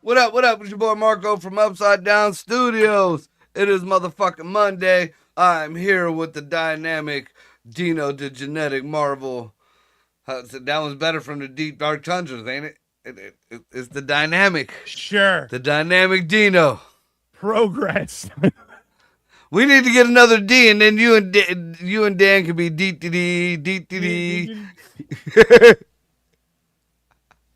What up? What up? It's your boy Marco from Upside Down Studios. It is motherfucking Monday. I'm here with the dynamic Dino, the genetic marvel. That one's better from the deep dark tundras, ain't it? It's the dynamic. Sure. The dynamic Dino. Progress. We need to get another D, and then you and Dan can be D.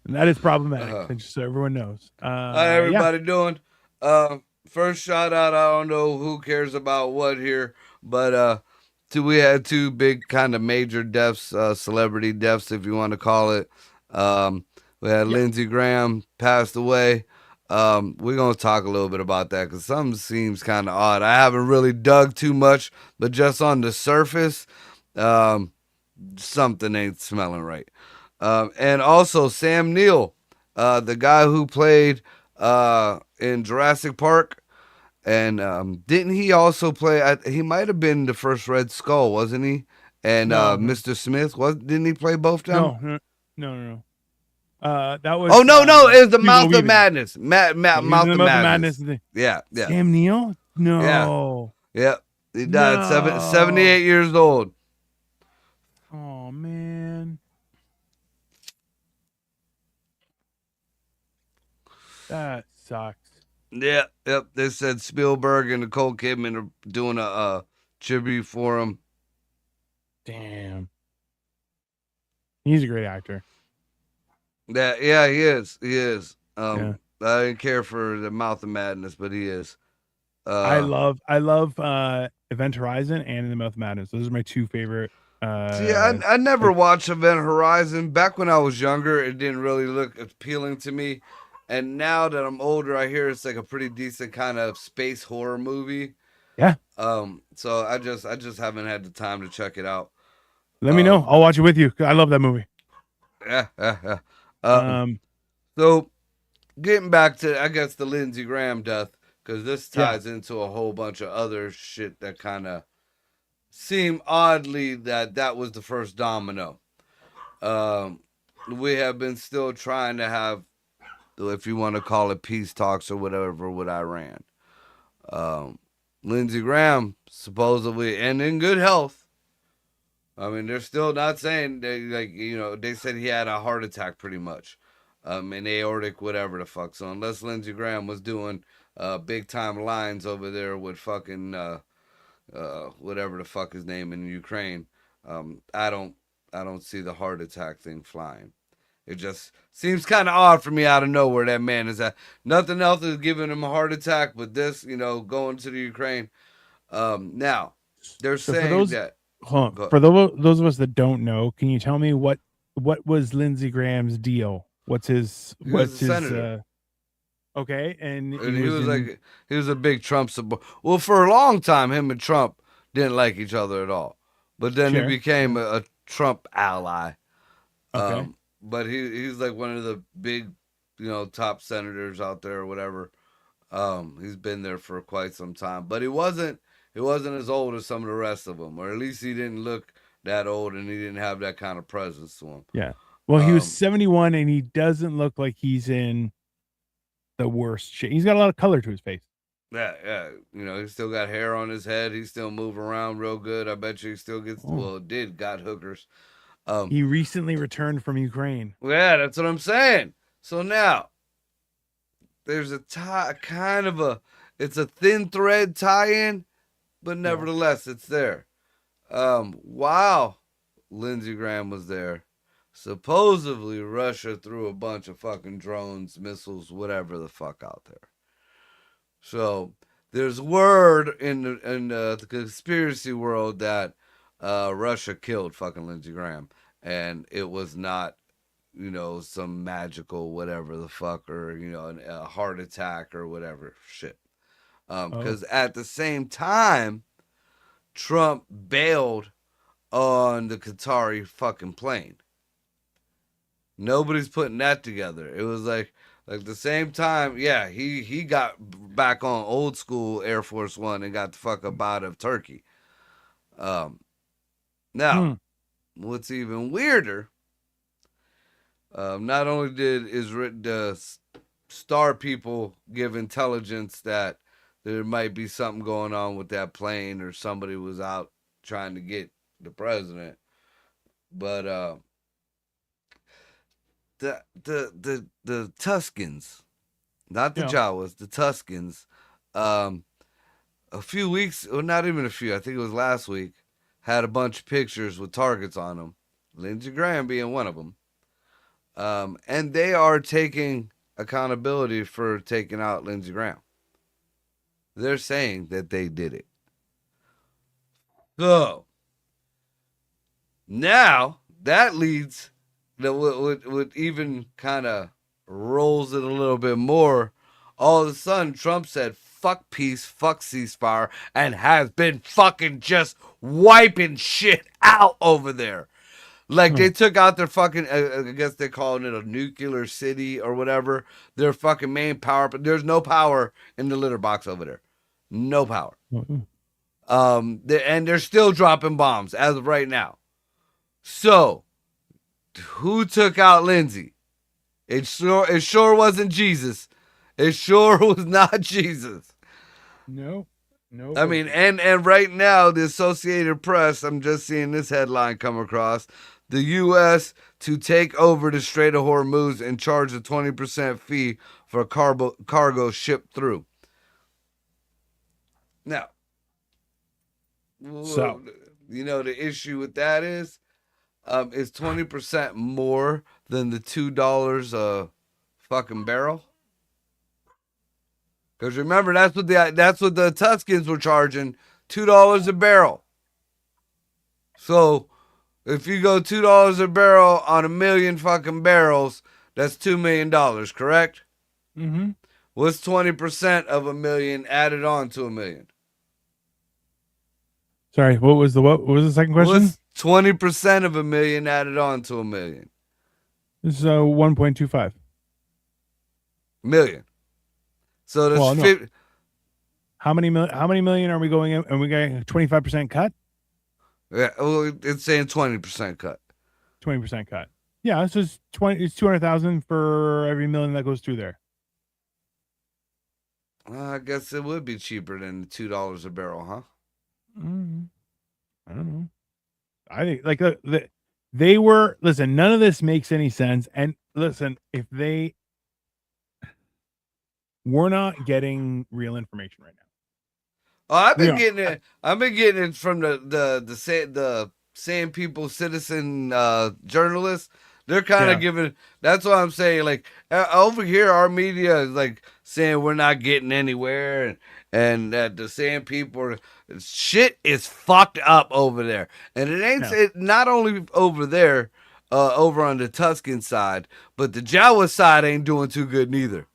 That is problematic, just so everyone knows. How everybody doing? First shout out, I don't know who cares about what here, but we had two big kind of major deaths, celebrity deaths, if you want to call it. We had Lindsey Graham passed away. We're going to talk a little bit about that because something seems kind of odd. I haven't really dug too much, but just on the surface, something ain't smelling right. And also Sam Neill, the guy who played in Jurassic Park. And didn't he also play? He might have been the first Red Skull, wasn't he? And Mr. Smith, didn't he play both of them? No. That was. Oh no, it was the Mouth of Madness. Mouth of Madness. Yeah. Sam Neill? No. Yeah. He died 78 years old. Oh man. That sucks. Yeah, yep. They said Spielberg and Nicole Kidman are doing a tribute for him. Damn. He's a great actor. Yeah, he is. I didn't care for the Mouth of Madness, but he is. I love Event Horizon and The Mouth of Madness. Those are my two favorite. I never watched Event Horizon. Back when I was younger, it didn't really look appealing to me. And now that I'm older, I hear it's like a pretty decent kind of space horror movie. Yeah. So I just haven't had the time to check it out. Let me know. I'll watch it with you. I love that movie. Yeah. So getting back to, I guess, the Lindsey Graham death, because this ties into a whole bunch of other shit that kind of seem oddly that was the first domino. We have been still trying to have, if you want to call it peace talks or whatever, with Iran. Lindsey Graham supposedly and in good health. I mean, they're still not saying they said he had a heart attack pretty much, an aortic whatever the fuck. So unless Lindsey Graham was doing big time lines over there with fucking whatever the fuck his name in Ukraine, I don't see the heart attack thing flying. It just seems kind of odd for me out of nowhere that man is at. Nothing else is giving him a heart attack, but this, going to the Ukraine. Now, they're saying that. For those of us that don't know, can you tell me what was Lindsey Graham's deal? What's his senator? Okay, and he was a big Trump supporter. Well, for a long time, him and Trump didn't like each other at all. But then he became a Trump ally. Okay. But he's like one of the big, top senators out there or whatever. He's been there for quite some time, but he wasn't as old as some of the rest of them, or at least he didn't look that old, and he didn't have that kind of presence to him. Yeah. Well, he was 71, and he doesn't look like he's in the worst shape. He's got a lot of color to his face. Yeah. He's still got hair on his head. He still move around real good. I bet you he still gets. Got hookers. He recently returned from Ukraine. Yeah, that's what I'm saying. So now, there's it's a thin thread tie-in, but nevertheless, it's there. While Lindsey Graham was there, supposedly Russia threw a bunch of fucking drones, missiles, whatever the fuck out there. So there's word in the conspiracy world that Russia killed fucking Lindsey Graham, and it was not, some magical whatever the fuck, or a heart attack or whatever shit. Oh. Because at the same time, Trump bailed on the Qatari fucking plane. Nobody's putting that together. It was like the same time, yeah, he got back on old school Air Force One and got the fuck up out of Turkey. Um, Now, Hmm. what's even weirder, not only did the star people give intelligence that there might be something going on with that plane or somebody was out trying to get the president, but the Tuscans, not the Yeah. Jawas, the Tuscans, um, a few weeks, or not even a few, I think it was last week, had a bunch of pictures with targets on them, Lindsey Graham being one of them. And they are taking accountability for taking out Lindsey Graham. They're saying that they did it. So now that leads, that would even kind of rolls it a little bit more. All of a sudden, Trump said, fuck peace, fuck ceasefire, and has been fucking just wiping shit out over there. Like Hmm. they took out their fucking, I guess they're calling it a nuclear city or whatever. Their fucking main power, but there's no power in the litter box over there. No power. Mm-mm. And they're still dropping bombs as of right now. So, who took out Lindsay? It sure wasn't Jesus. It sure was not Jesus. No. No I mean, bullshit. and right now, the Associated Press, I'm just seeing this headline come across. The U.S. to take over the Strait of Hormuz and charge a 20% fee for cargo shipped through. Now, So the issue with that is 20% more than the $2 a fucking barrel. Because remember, that's what the Tuscans were charging, $2 a barrel. So if you go $2 a barrel on a million fucking barrels, that's $2 million, correct? mm-hmm. What's 20% of a million added on to a million? Sorry, what was the second question? What's 20% of a million added on to a million? This is 1.25. Million. So that's Well, no. 50. How many million are we going in? And we getting a 25% cut? Yeah, well, it's saying 20% cut. 20% cut. Yeah, it's just 20, it's 200,000 for every million that goes through there. Well, I guess it would be cheaper than $2 a barrel, huh? Mm, I don't know. I think like they were, listen, none of this makes any sense. And listen, if they we're not getting real information right now. Oh, I've We been are. getting it. I've been getting it from the same people, citizen journalists. They're kind of Yeah. giving. That's what I'm saying. Like over here, our media is like saying we're not getting anywhere, and that the same people are, shit is fucked up over there, and it ain't Yeah. it not only over there, over on the Tuscan side, but the Jawa side ain't doing too good neither.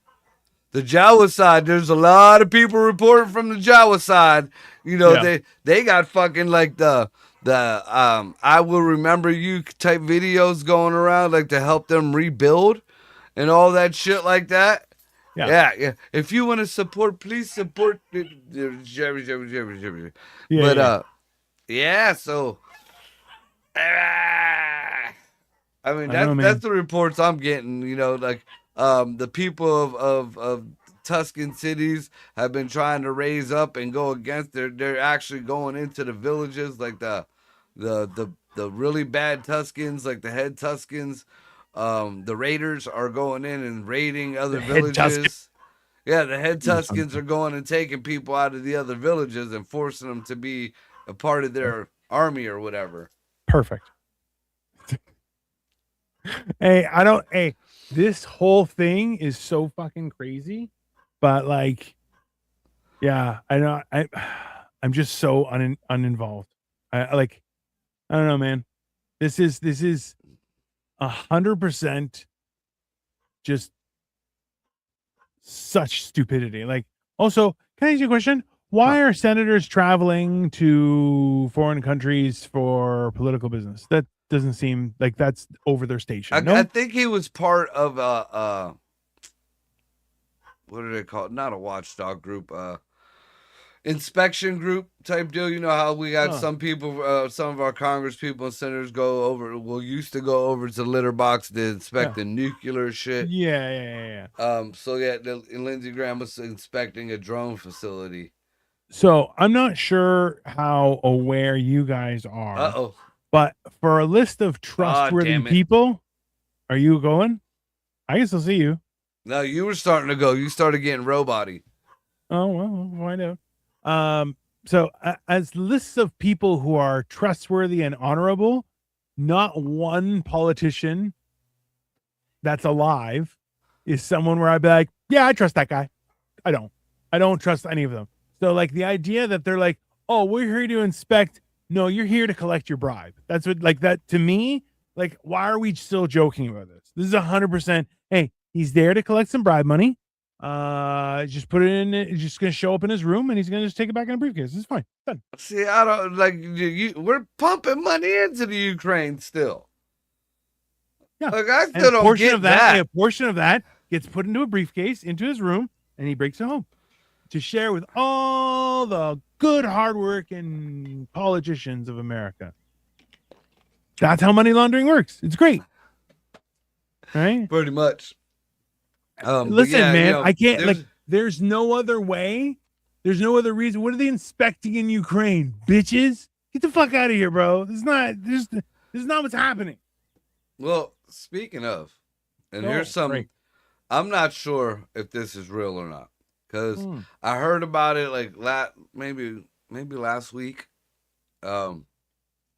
The Jawa side, there's a lot of people reporting from the Jawa side. Yeah. They got fucking like the I will remember you type videos going around like to help them rebuild and all that shit like that. Yeah. Yeah, yeah. If you want to support, please support Yeah. But Yeah. yeah. So I mean, I don't know, that's man. the reports I'm getting. Like the people of Tuscan cities have been trying to raise up and go against. They're actually going into the villages, like the really bad Tuscans, like the head Tuscans. The Raiders are going in and raiding The other head Tuscan. villages. Yeah, the head Tuscans are going and taking people out of the other villages and forcing them to be a part of their army or whatever. Perfect. Hey, I don't. Hey, this whole thing is so fucking crazy. But like, yeah, I know. I'm just so uninvolved. I like. I don't know, man. This is 100% just such stupidity. Like, also, can I ask you a question? Huh. Why are senators traveling to foreign countries for political business? That doesn't seem like that's over their station. I No? think he was part of what are they called? Not a watchdog group, inspection group type deal. You know how we got Oh, some people, some of our Congress people and senators go over. Well, used to go over to litter box to inspect yeah. the nuclear shit. Yeah. So yeah, Lindsey Graham was inspecting a drone facility. So I'm not sure how aware you guys Uh are, oh. but for a list of Ah, trustworthy damn it. people, are you going? I can still see you. No, you were starting to go. You started getting roboty. Oh well, we'll find out. So as lists of people who are trustworthy and honorable, not one politician that's alive is someone where I'd be like, yeah, I trust that guy. I don't. I don't trust any of them. So like the idea that they're like, oh, we're here to inspect. No, you're here to collect your bribe. That's what like that to me. Like, why are we still joking about this? This is 100%. Hey, he's there to collect some bribe money. Just put it in. He's just gonna show up in his room and he's gonna just take it back in a briefcase. It's fine. Done. See, I don't like we're pumping money into the Ukraine still. Yeah. Like I And a still don't portion get of that, that. a portion of that gets put into a briefcase into his room, and he breaks it home to share with all the good, hardworking politicians of America. That's how money laundering works. It's great, right? Pretty much. But Listen, yeah, man, I can't like. there's There's no other way. There's no other reason. What are they inspecting in Ukraine, bitches? Get the fuck out of here, bro. This is not. This is not what's happening. well, speaking of, and here's Oh, some. great. I'm not sure if this is real or not because Mm, I heard about it like maybe last week, um,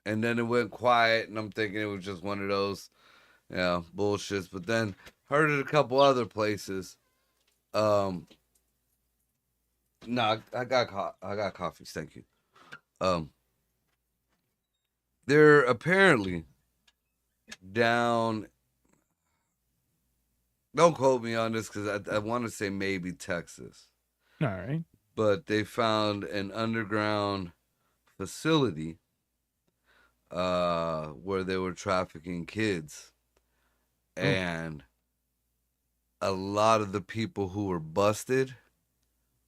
and then it went quiet, and I'm thinking it was just one of those, bullshits. But then heard it a couple other places. Um, no, I got coffees. Thank you. Um, they're apparently down. Don't quote me on this because I want to say maybe Texas, all right. but they found an underground facility where they were trafficking kids, Oh, and a lot of the people who were busted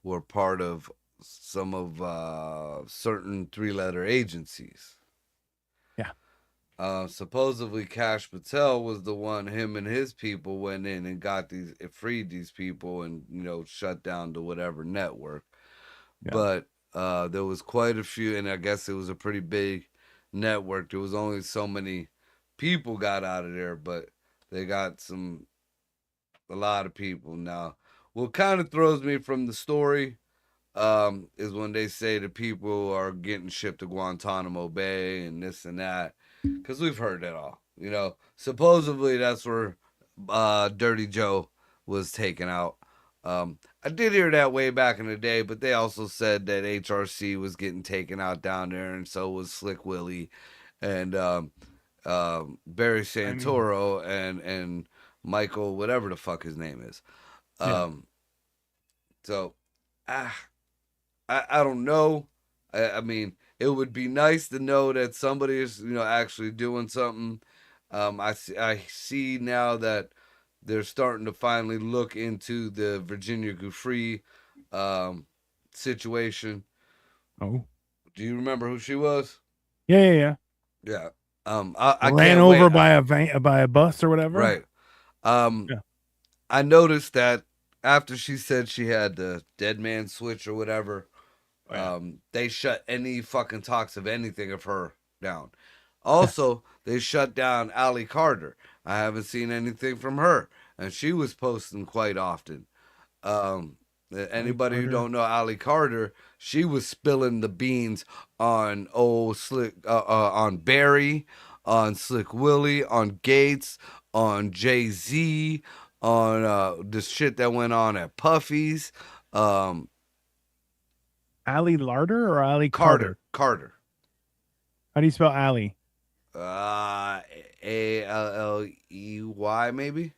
were part of some of certain three-letter agencies. yeah. Supposedly Cash Patel was the one. Him and his people went in and got these, freed these people, and shut down the whatever network. Yeah. But there was quite a few, and I guess it was a pretty big network. There was only so many people got out of there, but they got a lot of people. Now, what kind of throws me from the story is when they say the people are getting shipped to Guantanamo Bay and this and that, because we've heard that all. Supposedly that's where Dirty Joe was taken out. I did hear that way back in the day, but they also said that HRC was getting taken out down there, and so was Slick Willie and Barry I mean, Santoro and Michael, whatever the fuck his name is. yeah. Um, so, ah, I don't know. I mean, it would be nice to know that somebody is actually doing something. I see now that they're starting to finally look into the Virginia Giuffre um, situation. Oh, Do you remember who she was? yeah. Yeah. I Ran can't wait. over by a by a bus or whatever. Right. Um, Yeah. I noticed that after she said she had the dead man switch or whatever, Oh yeah. they shut any fucking talks of anything of her down. Also, they shut down Allie Carter. I haven't seen anything from her, and she was posting quite often. Um, Ali Anybody who Carter. don't know Allie Carter, she was spilling the beans on old Slick, on Barry, on Slick Willie, on Gates, on Jay Z, on the shit that went on at Puffy's. Um, Ali Larder or Ali Carter, Carter? Carter. How do you spell Ali? Alley, maybe.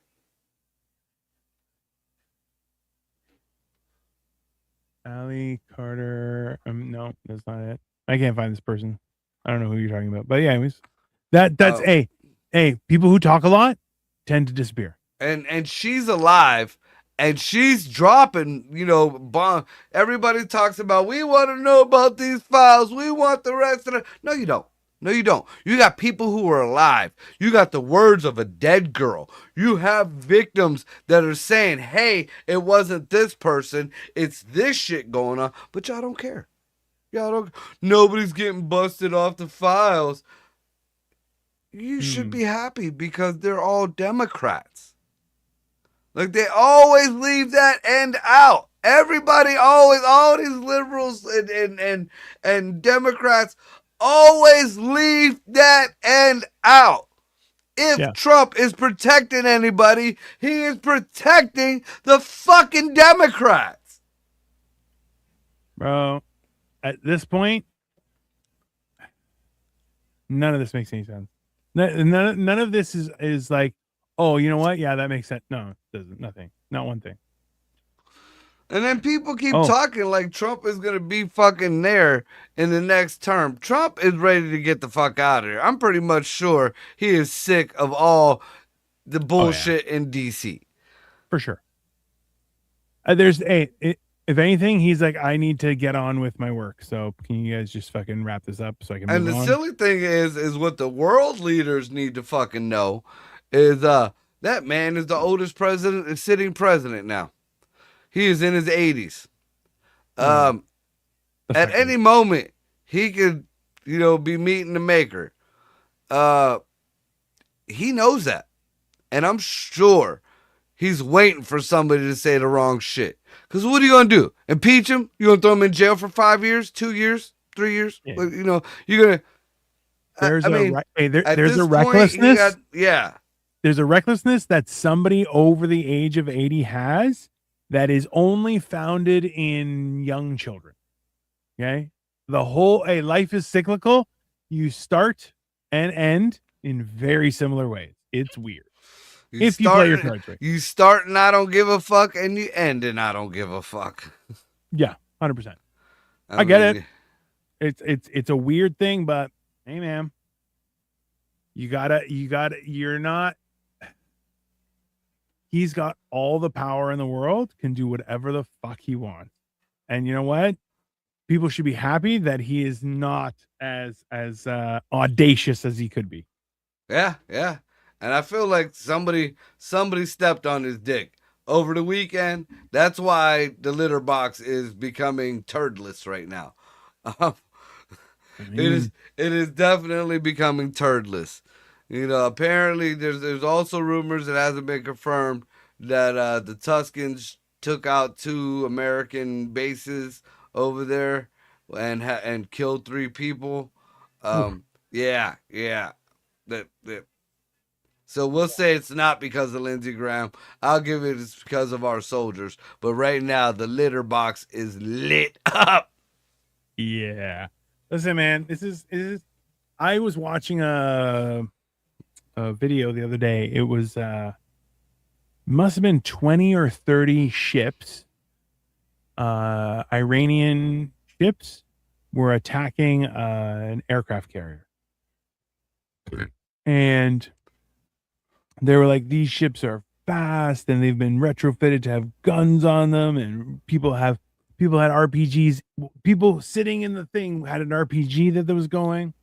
Ali Carter. No, that's not it. I can't find this person. I don't know who you're talking about. But yeah, anyways, that's Uh, people who talk a lot tend to disappear. and she's alive, and she's dropping, bomb. Everybody talks about, we want to know about these files, we want the rest of the. No, you don't. No, you don't. You got people who are alive. You got the words of a dead girl. You have victims that are saying, hey, it wasn't this person, it's this shit going on, but y'all don't care. Y'all don't. Nobody's getting busted off the files. You should be happy because they're all Democrats. Like, they always leave that end out. Everybody always, all these liberals and Democrats always leave that end out. If Yeah, Trump is protecting anybody, he is protecting the fucking Democrats. bro. At this point, none of this makes any sense. None of this is like, oh, you know what? Yeah, that makes sense. No, it doesn't. Nothing. Not one thing. And then people keep Oh, talking like Trump is going to be fucking there in the next term. Trump is ready to get the fuck out of here. I'm pretty much sure he is sick of all the oh yeah, bullshit in DC. for sure. There's if anything, he's like, I need to get on with my work. So can you guys just fucking wrap this up so I can And move the on? silly thing is what the world leaders need to fucking know is that man is the oldest president, sitting president now. He is in his 80s. Oh, Um, the at fucking any moment he could, be meeting the maker. Uh, he knows that. And I'm sure he's waiting for somebody to say the wrong shit. Because what are you going to do? Impeach him? You going to throw him in jail for 5 years, 2 years, 3 years? yeah. You're going to, There's I mean, at there's a this point, he got, recklessness. yeah. There's a recklessness that somebody over the age of 80 has that is only founded in young children. Okay. The whole life is cyclical. You start and end in very similar ways. It's weird. You If you play start, your cards right. you start and I don't give a fuck, and you end and I don't give a fuck. Yeah, 100%. I I get it. mean, It's a weird thing, but hey man, you're not he's got all the power in the world, can do whatever the fuck he wants. And you know what? People should be happy that he is not as audacious as he could be. yeah, yeah. And I feel like somebody stepped on his dick over the weekend. That's why the litter box is becoming turdless right now. Um, I it is mean, it is definitely becoming turdless. Apparently there's also rumors that hasn't been confirmed that the Tuscans took out 2 American bases over there and killed 3 people. oof. Yeah, yeah. That. So we'll say it's not because of Lindsey Graham. I'll give it's because of our soldiers. But right now the litter box is lit up. Yeah. Listen, man, this is I was watching a video the other day. It was must have been 20 or 30 ships, Iranian ships were attacking an aircraft carrier. And they were like, these ships are fast and they've been retrofitted to have guns on them, and people had RPGs. People sitting in the thing had an RPG that was going,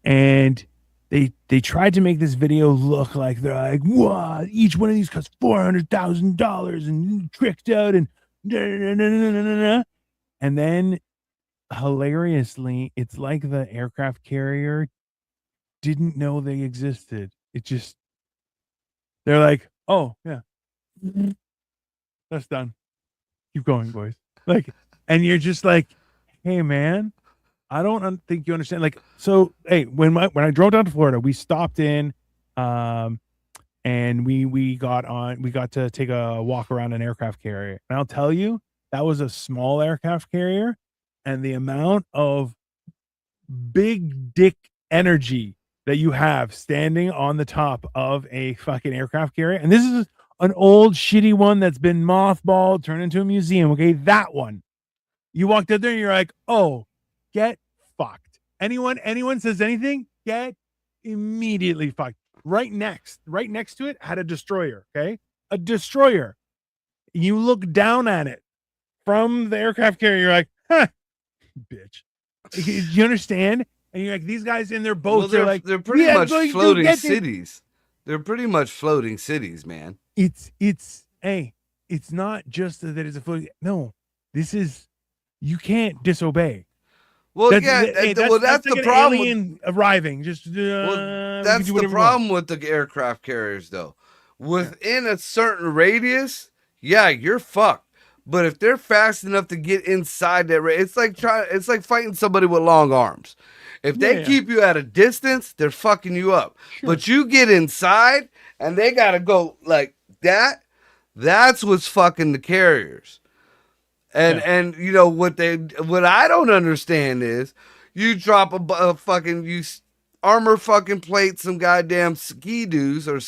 and they tried to make this video look like they're like, wow, each one of these costs $400,000 and tricked out and and then hilariously, it's like the aircraft carrier didn't know they existed. It just they're like, oh yeah, that's done. Keep going, boys. Like, and you're just like, hey man, I don't think you understand. Like, so hey, when I drove down to Florida, we stopped in, um, and we got to take a walk around an aircraft carrier. And I'll tell you, that was a small aircraft carrier, and the amount of big dick energy that you have standing on the top of a fucking aircraft carrier, and this is an old shitty one that's been mothballed, turned into a museum. Okay, that one. You walked out there and you're like, oh, get fucked. Anyone says anything, get immediately fucked. Right next to it had a destroyer. Okay, a destroyer. You look down at it from the aircraft carrier. You're like, huh, bitch. You understand? And you're like, these guys in their Well, boats are like, they're we pretty are much going to floating get it. cities. They're pretty much floating cities, man. Hey, it's not just that it's a floating. No, this is, you can't disobey. Well, That's yeah, hey, well, that's that's like the an problem with. alien arriving. Just Well, we can that's do the whatever we want. problem with the aircraft carriers, though. Yeah. Within a certain radius, yeah, you're fucked. But if they're fast enough to get inside that, it's like fighting somebody with long arms. If Yeah, they yeah, keep you at a distance, they're fucking you up. sure. But you get inside, and they gotta go like that. That's what's fucking the carriers. Yeah. And you know what I don't understand is you drop a fucking armor fucking plate some goddamn ski doos or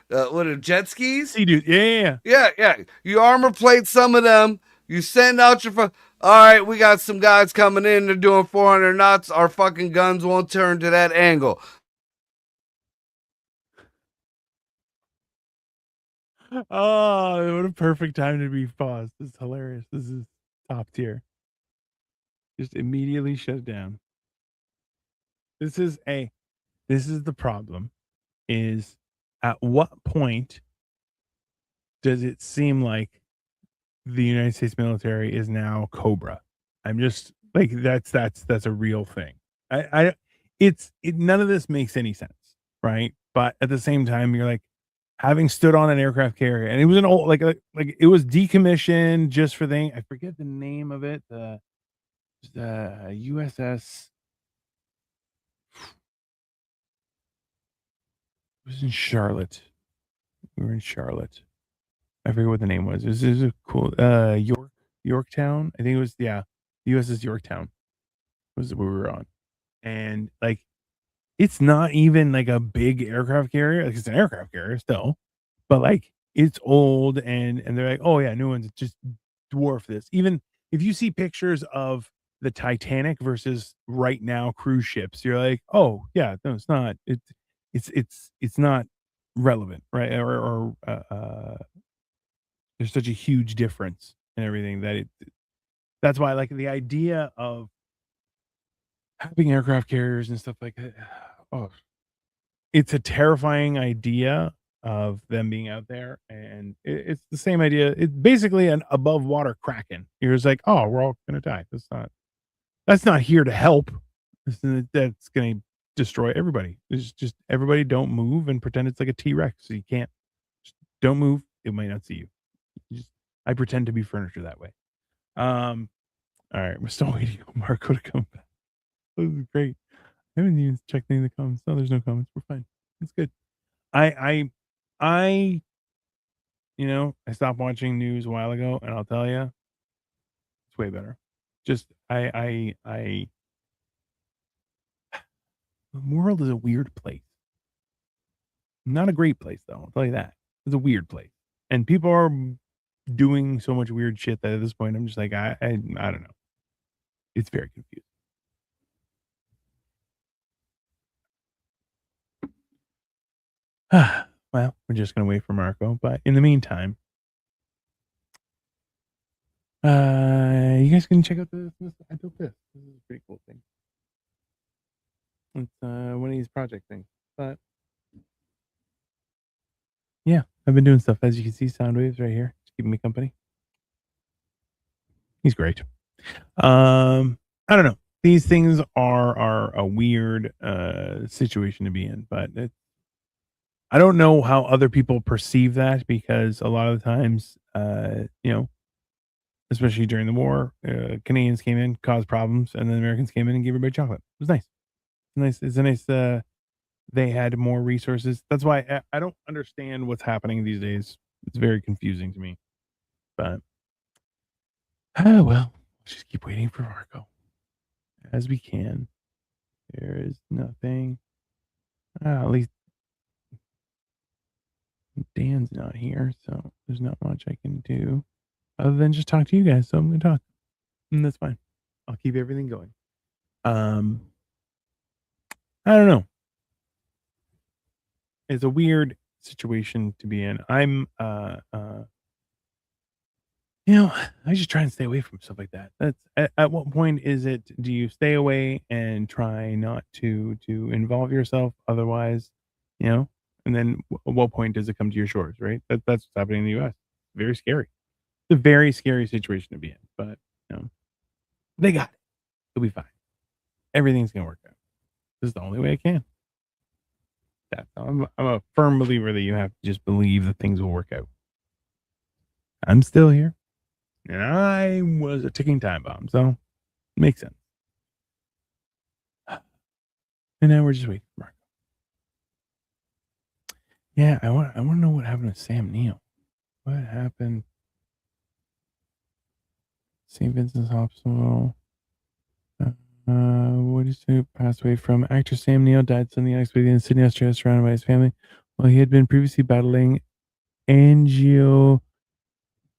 what are jet skis? See, dude. Yeah, yeah, yeah. Yeah. You armor plate some of them. You send out your all right, we got some guys coming in. They're doing 400 knots. Our fucking guns won't turn to that angle. Oh, what a perfect time to be paused. This is hilarious. This is top tier. Just immediately shut down. This is the problem is at what point does it seem like the United States military is now Cobra? I'm just like that's a real thing. I none of this makes any sense, right? But at the same time, you're like having stood on an aircraft carrier, and it was an old like it was decommissioned just for the I forget the name of it, the USS. It was in Charlotte. We were in Charlotte. I forget what the name was. It was a cool Yorktown. I think it was USS Yorktown was what we were on. And like it's not even like a big aircraft carrier. Like it's an aircraft carrier still, but like it's old and they're like, oh yeah, new ones just dwarf this. Even if you see pictures of the Titanic versus right now cruise ships, you're like, oh yeah, no, it's not. It's not relevant, right? There's such a huge difference in everything that that's why like the idea of having aircraft carriers and stuff like that. Oh, it's a terrifying idea of them being out there, and it's the same idea. It's basically an above water kraken. You're just like, oh, we're all gonna die. That's not here to help. That's gonna destroy everybody. It's just everybody don't move and pretend it's like a T-Rex. So you can't just don't move. It might not see you. I pretend to be furniture that way. Um, all right, we're still waiting on Marco to come back. This is great. I haven't even checked any of the comments. No, there's no comments. We're fine. It's good. I, I, I stopped watching news a while ago, and I'll tell you, it's way better. Just, the world is a weird place. Not a great place, though. I'll tell you that. It's a weird place, and people are doing so much weird shit that at this point, I'm just like, I don't know. It's very confusing. Well, we're just gonna wait for Marco. But in the meantime, you guys can check out this. I built this. This is a pretty cool thing. It's one of these project things. But yeah, I've been doing stuff. As you can see, Soundwaves right here. It's keeping me company. He's great. I don't know. These things are a weird situation to be in, but I don't know how other people perceive that because a lot of the times, especially during the war, Canadians came in, caused problems, and then Americans came in and gave everybody chocolate. It was nice. It's a nice. They had more resources. That's why I don't understand what's happening these days. It's very confusing to me. But well, let's just keep waiting for Marco as we can. There is nothing. At least Dan's not here, so there's not much I can do other than just talk to you guys. So I'm gonna talk, and that's fine. I'll keep everything going. Um, I don't know. It's a weird situation to be in. I just try and stay away from stuff like that. That's at what point is it? Do you stay away and try not to involve yourself? Otherwise, you know, and then at what point does it come to your shores? Right. That's what's happening in the U.S. Very scary. It's a very scary situation to be in. But they got it. It'll be fine. Everything's gonna work out. This is the only way it can. I'm a firm believer that you have to just believe that things will work out. I'm still here, and I was a ticking time bomb, so it makes sense. And now we're just waiting for Marco. Yeah, I want to know what happened to Sam Neill. What happened? St. Vincent's Hospital. What is it? Passed away from actor Sam Neill died suddenly unexpectedly in Sydney, Australia, surrounded by his family. Well, he had been previously battling angioimmuno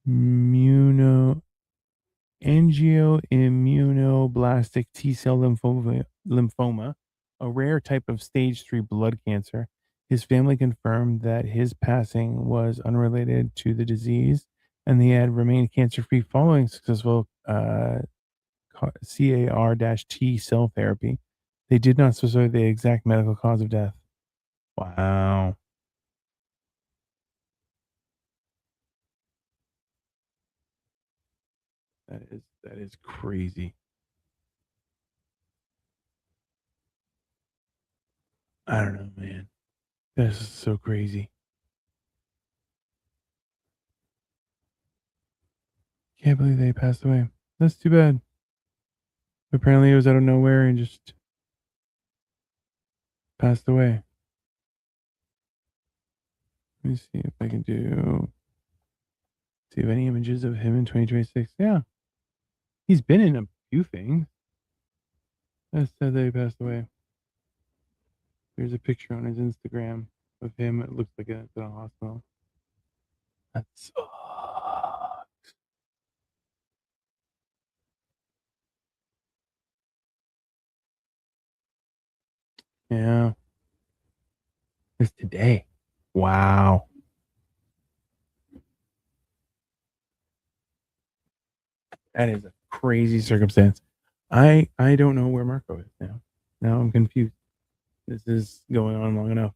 angioimmunoblastic T-cell lymphoma, a rare type of stage 3 blood cancer. His family confirmed that his passing was unrelated to the disease, and he had remained cancer-free following successful CAR-T cell therapy. They did not specify the exact medical cause of death. Wow. That is crazy. I don't know, man. This is so crazy. Can't believe they passed away. That's too bad. Apparently, it was out of nowhere and just passed away. Let me see if I can see if any images of him in 2026. Yeah, he's been in a few things. That's sad that he passed away. There's a picture on his Instagram of him. It looks like it's in a hospital. That's yeah. It's today. Wow. That is a crazy circumstance. I don't know where Marco is now. Now I'm confused. This is going on long enough.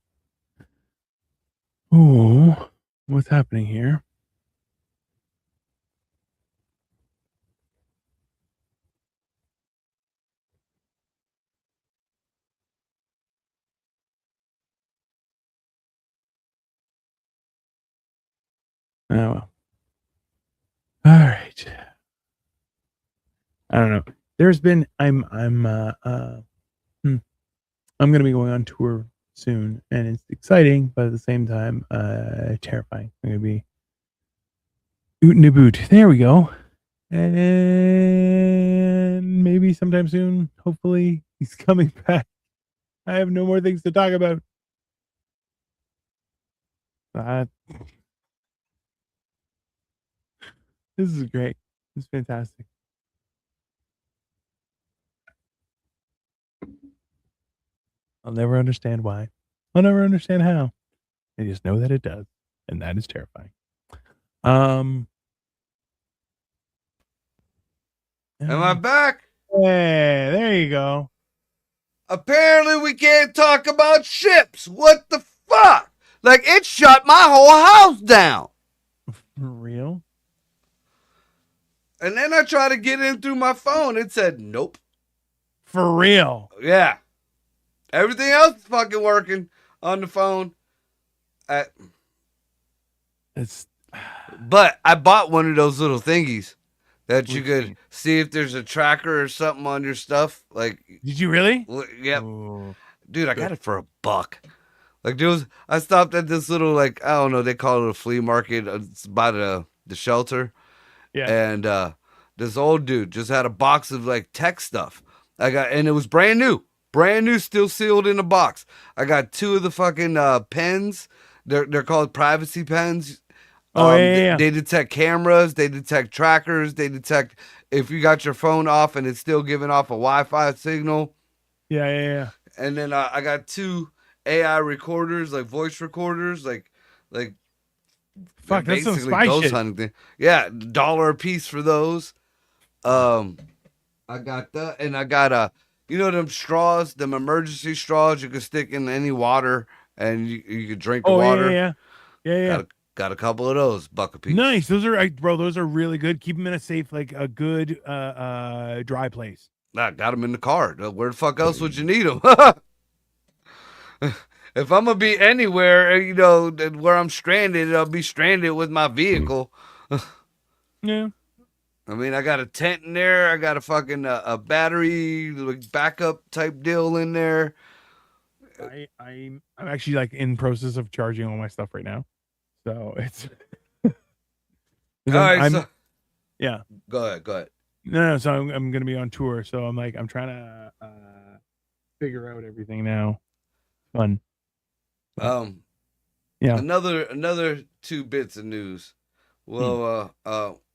Oh, what's happening here? Oh well. All right. I don't know. There's been I'm gonna be going on tour soon, and it's exciting, but at the same time, terrifying. I'm gonna be ootin' a boot. There we go. And maybe sometime soon, hopefully, he's coming back. I have no more things to talk about. Uh, this is great. This is fantastic. I'll never understand why. I'll never understand how. I just know that it does, and that is terrifying. Um, Am I back? Hey, there you go. Apparently, we can't talk about ships. What the fuck? Like, it shut my whole house down. For real? And then I tried to get in through my phone. It said, nope. For real? Yeah. Everything else is fucking working on the phone. It's But I bought one of those little thingies that you could see if there's a tracker or something on your stuff. Like, did you really? Yep. Ooh, Dude, I got it for $1. Like, I stopped at this little, like, I don't know, they call it a flea market. It's by the shelter. yeah. And this old dude just had a box of like tech stuff. And it was brand new. brand new, still sealed in a box. I got 2 of the fucking pens. They're called privacy pens. Oh yeah, yeah, They detect cameras, they detect trackers, they detect if you got your phone off and it's still giving off a Wi-Fi signal. yeah, yeah, yeah. And then I got 2 AI recorders, like voice recorders, like they're Fuck, that's some basically spy ghost shit. hunting thing. Yeah, $1 a piece for those. Um, I got that, and I got you know them straws, them emergency straws you can stick in any water, and you can drink the Oh yeah, yeah, water. yeah, yeah, yeah. Got a couple of those, buck a piece. Nice. Those are, bro. Those are really good. Keep them in a safe, like a good dry place. I got them in the car. Where the fuck else would you need them? If I'm gonna be anywhere, you know, where I'm stranded, I'll be stranded with my vehicle. Yeah. I mean, I got a tent in there. I got a fucking a battery like backup type deal in there. I'm actually like in process of charging all my stuff right now, so it's All because right, I'm so yeah. go ahead, go ahead. No, so I'm gonna be on tour, so I'm like I'm trying to figure out everything now. Fun. But, Um, yeah. another 2 bits of news. Hmm. Well,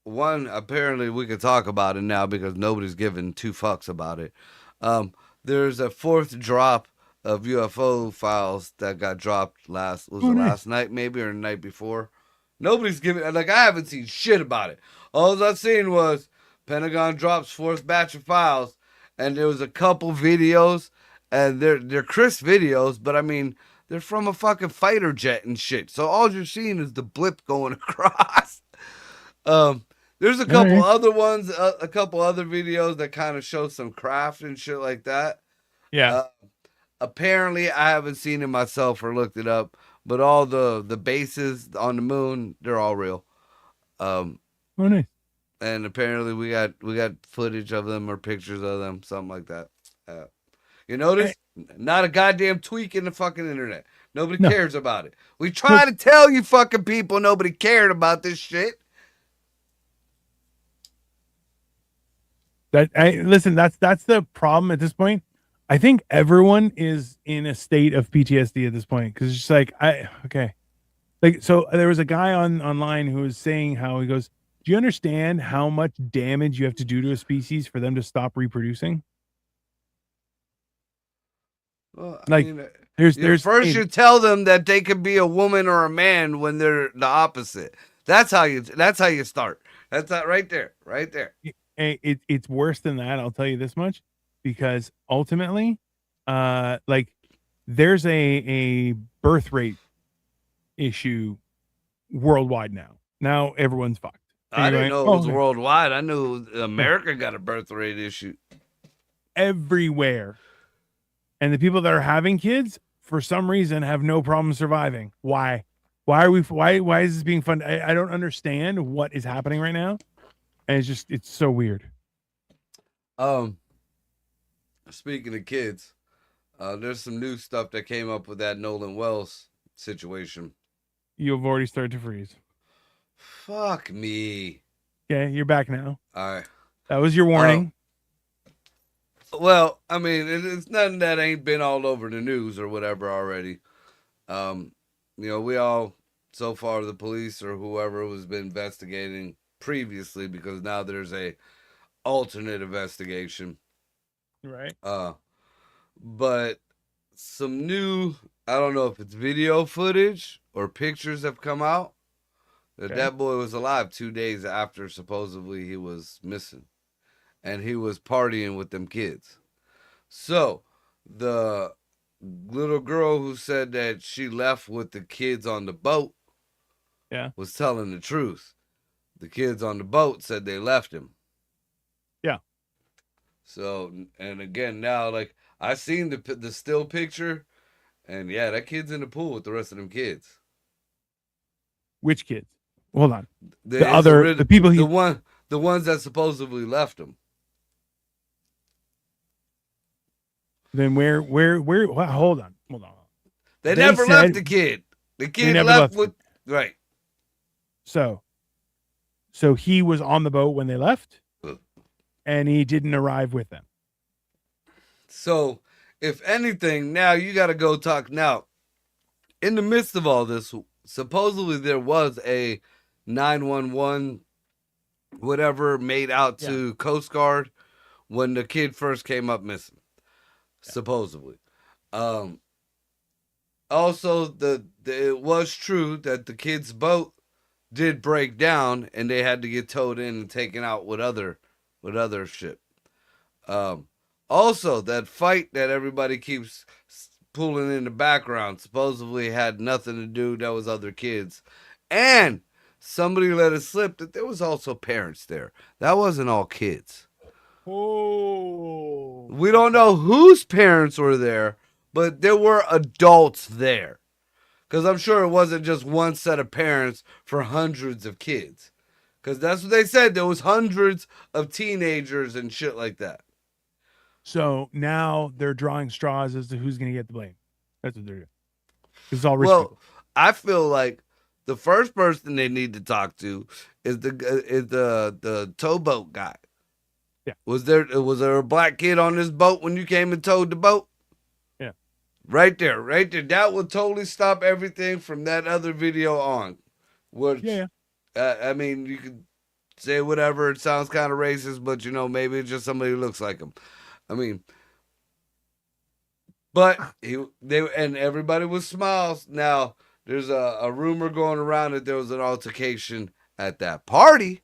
one apparently we can talk about it now because nobody's giving 2 fucks about it. Um, there's a 4th drop of UFO files that got dropped was Oh, it nice. last night maybe or the night before? Nobody's giving like I haven't seen shit about it. All I've seen was Pentagon drops 4th batch of files, and there was a couple videos, and they're crisp videos, but I mean they're from a fucking fighter jet and shit. So all you're seeing is the blip going across. Um, there's a All couple right. other ones, a couple other videos that kind of show some craft and shit like that. Yeah. Uh, Apparently, I haven't seen it myself or looked it up, but all the bases on the moon, they're all real. Um, Oh, nice. and apparently we got footage of them or pictures of them, something like that. Uh, you Hey, notice? Not a goddamn tweak in the fucking internet. Nobody no. cares about it. We try Nope. to tell you fucking people nobody cared about this shit. That I listen. That's the problem at this point. I think everyone is in a state of PTSD at this point because it's just like I okay. Like so, there was a guy online who was saying how he goes, "Do you understand how much damage you have to do to a species for them to stop reproducing? Well, I Like, mean, there's first you tell them that they could be a woman or a man when they're the opposite. That's how you start. That's that right there, right there. it's worse than that. I'll tell you this much, because ultimately, like there's a birth rate issue worldwide now. Now everyone's fucked, and I you're didn't going, know it oh, was okay. worldwide. I knew No, America got a birth rate issue. everywhere. And the people that are having kids, for some reason, have no problem surviving. Why? Why are we? Why is this being fun? I don't understand what is happening right now, and it's so weird. Um, Speaking of kids, there's some new stuff that came up with that Nolan Wells situation. You've already started to freeze. Fuck me. Okay, you're back now. All right. That was your Uh, warning. well, I mean, it's nothing that ain't been all over the news or whatever already. Um, we all, so far, the police or whoever has been investigating previously because now there's a alternate investigation. Right. Uh, but some new, I don't know if it's video footage or pictures have come out that Okay. that boy was alive 2 days after supposedly he was missing, and he was partying with them kids. So the little girl who said that she left with the kids on the boat Yeah. was telling the truth. The kids on the boat said they left him. Yeah. So, and again, now, like, I seen the still picture, and yeah, that kid's in the pool with the rest of them kids. Which kids? Hold on. There The is a other, rid the people the he. one the ones that supposedly left him. Then where? Hold on. Hold on. They They never left said the kid. The they kid never left left. with right. So he was on the boat when they left, and he didn't arrive with them. So if anything, now you got to go talk. Now, in the midst of all this, supposedly there was a 911 whatever made out Yeah. to Coast Guard when the kid first came up missing. Yeah. Supposedly. Um, Also, it was true that the kid's boat did break down and they had to get towed in and taken out with other ship. Um, Also, that fight that everybody keeps pulling in the background supposedly had nothing to do. That was other kids, and somebody let it slip that there was also parents there. That wasn't all kids. Oh, We don't okay. know whose parents were there, but there were adults there. Because I'm sure it wasn't just one set of parents for hundreds of kids. Because that's what they said. There was hundreds of teenagers and shit like that. So now they're drawing straws as to who's going to get the blame. That's what they're doing. It's all rich Well, people. I feel like the first person they need to talk to is the towboat guy. Yeah. Was there a black kid on this boat when you came and towed the boat? Yeah. Right there, right there. That would totally stop everything from that other video on. Yeah. Which, Yeah. I mean, you could say whatever. It sounds kind of racist, but maybe it's just somebody who looks like him. I mean, but and everybody was smiles. Now there's a rumor going around that there was an altercation at that party,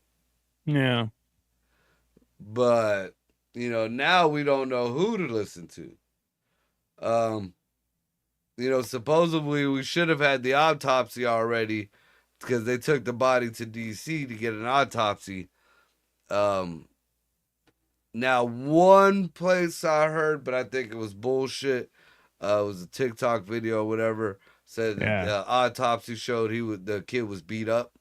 Yeah. but now we don't know who to listen to. Um, Supposedly we should have had the autopsy already because they took the body to DC to get an autopsy. Um, Now, one place I heard, but I think it was bullshit. It was a TikTok video or whatever. Said that Yeah. the autopsy showed the kid was beat up.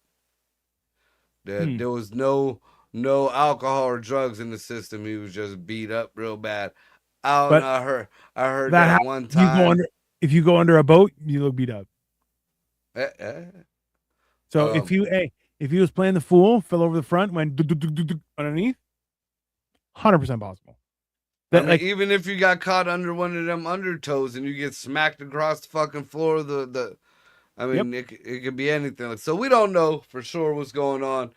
That Hmm. there was no alcohol or drugs in the system. He was just beat up real bad. I don't know. But I heard that that happens one if you go time. under if you go under a boat, you look beat up. Eh, eh. So Um, if he was playing the fool, fell over the front, went underneath, 100% possible. I That mean, like even if you got caught under one of them undertows and you get smacked across the fucking floor, I yep. mean, it could be anything. So we don't know for sure what's going on.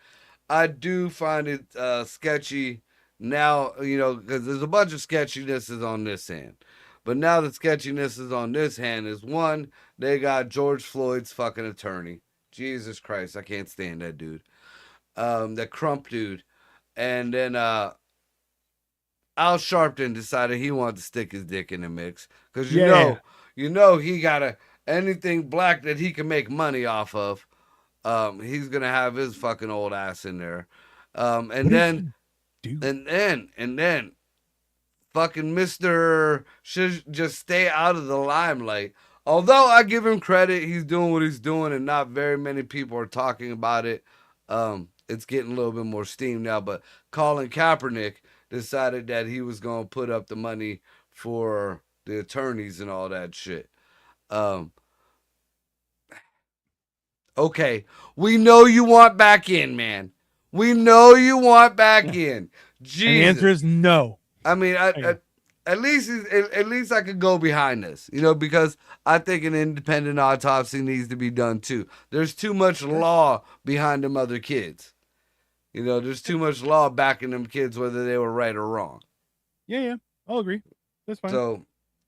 I do find it sketchy now, because there's a bunch of sketchinesses on this hand. But now the sketchiness is on this hand is one, they got George Floyd's fucking attorney. Jesus Christ, I can't stand that dude. That Crump dude. And then Al Sharpton decided he wanted to stick his dick in the mix. Because Yeah. he got anything black that he can make money off of. He's gonna have his fucking old ass in there. And What did then he do? and then fucking Mister should just stay out of the limelight. Although I give him credit, he's doing what he's doing, and not very many people are talking about it. It's getting a little bit more steam now. But Colin Kaepernick decided that he was gonna put up the money for the attorneys and all that shit. Um, Okay, we know you want back in, man. We know you want back Yeah. in. And the answer Jesus, is no. I mean, Yeah. at least I could go behind this, because I think an independent autopsy needs to be done too. There's too much Sure. law behind them other kids. There's too much law backing them kids, whether they were right or wrong. Yeah, yeah. I'll agree. That's fine. So,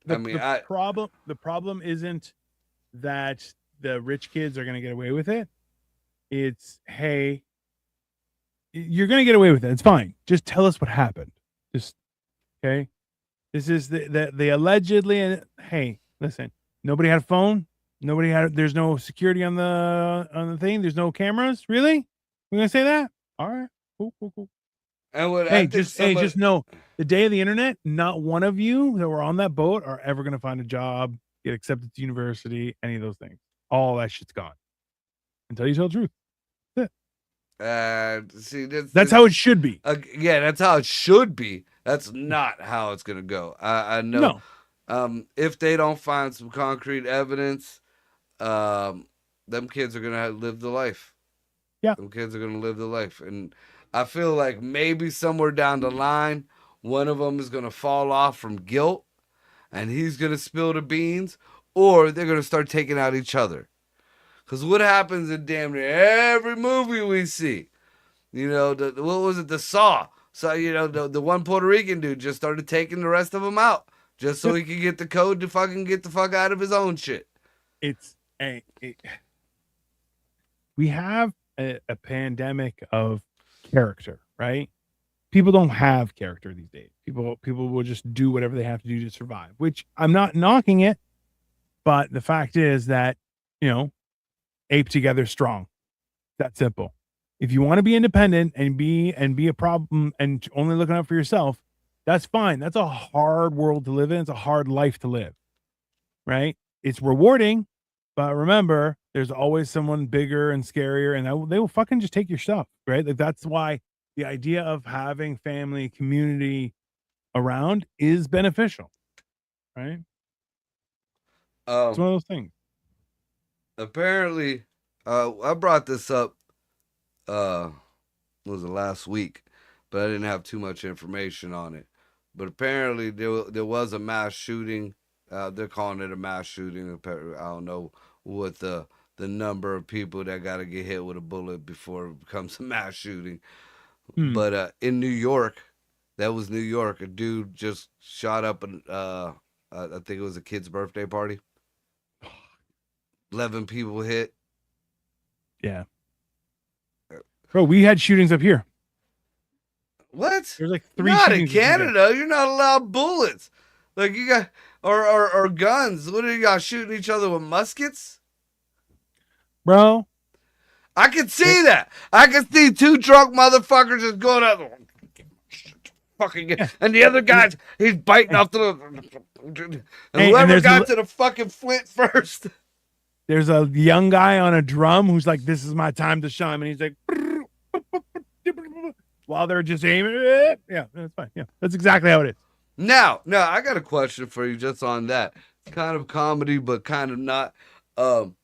I mean, The problem isn't that the rich kids are going to get away with it. It's hey, you're going to get away with it. It's fine. Just tell us what happened. Just okay. This is the allegedly. And hey, listen. Nobody had a phone. Nobody had. There's no security on the thing. There's no cameras. Really? We're gonna say that? All right. Cool. Cool. Cool. and what I Hey, think just know the day of the internet, not one of you that were on that boat are ever gonna find a job, get accepted to university, any of those things. All that shit's gone. Until you tell the truth. That's it. see this, That's this how it should be. Yeah, that's how it should be. That's not how it's gonna go. I know. No. If they don't find some concrete evidence, them kids are gonna live the life. Yeah. Them kids are gonna live the life, and I feel like maybe somewhere down the line, one of them is gonna fall off from guilt, and he's gonna spill the beans, or they're gonna start taking out each other. Cause what happens in damn near every movie we see, what was it, the Saw? So the one Puerto Rican dude just started taking the rest of them out, just so Yep. he could get the code to fucking get the fuck out of his own shit. It's we have a pandemic of character, right? People don't have character these days. People will just do whatever they have to do to survive, which I'm not knocking it, but the fact is that, you know, ape together strong. That simple. If you want to be independent and be a problem and only looking out for yourself, that's fine. That's a hard world to live in. It's a hard life to live, right? It's rewarding, but remember, there's always someone bigger and scarier, and they will fucking just take your stuff, right? Like that's why the idea of having family, community around is beneficial, right? It's Um, one of those things. Apparently, I brought this up. Was it last week? But I didn't have too much information on it. But apparently, there was a mass shooting. They're calling it a mass shooting. I don't know what the number of people that got to get hit with a bullet before it becomes a mass shooting. Hmm. But in New York, that was New York. A dude just shot up I think it was a kid's birthday party. 11 people hit. Yeah. Bro, we had shootings up here. What? There's like three Not in shootings this weekend. Canada. You're not allowed bullets. Like you got or guns. What do you got? Shooting each other with muskets? Bro, I can see that. I can see two drunk motherfuckers just going up, fucking, yeah. and the other guy's he's biting Hey, off and hey, and whoever got to the fucking flint first. there's a young guy on a drum who's like, "This is my time to shine," and he's like, while they're just aiming. Yeah, that's fine. Yeah, that's exactly how it is. Now, I got a question for you just on that. Kind of comedy, but kind of not. Um,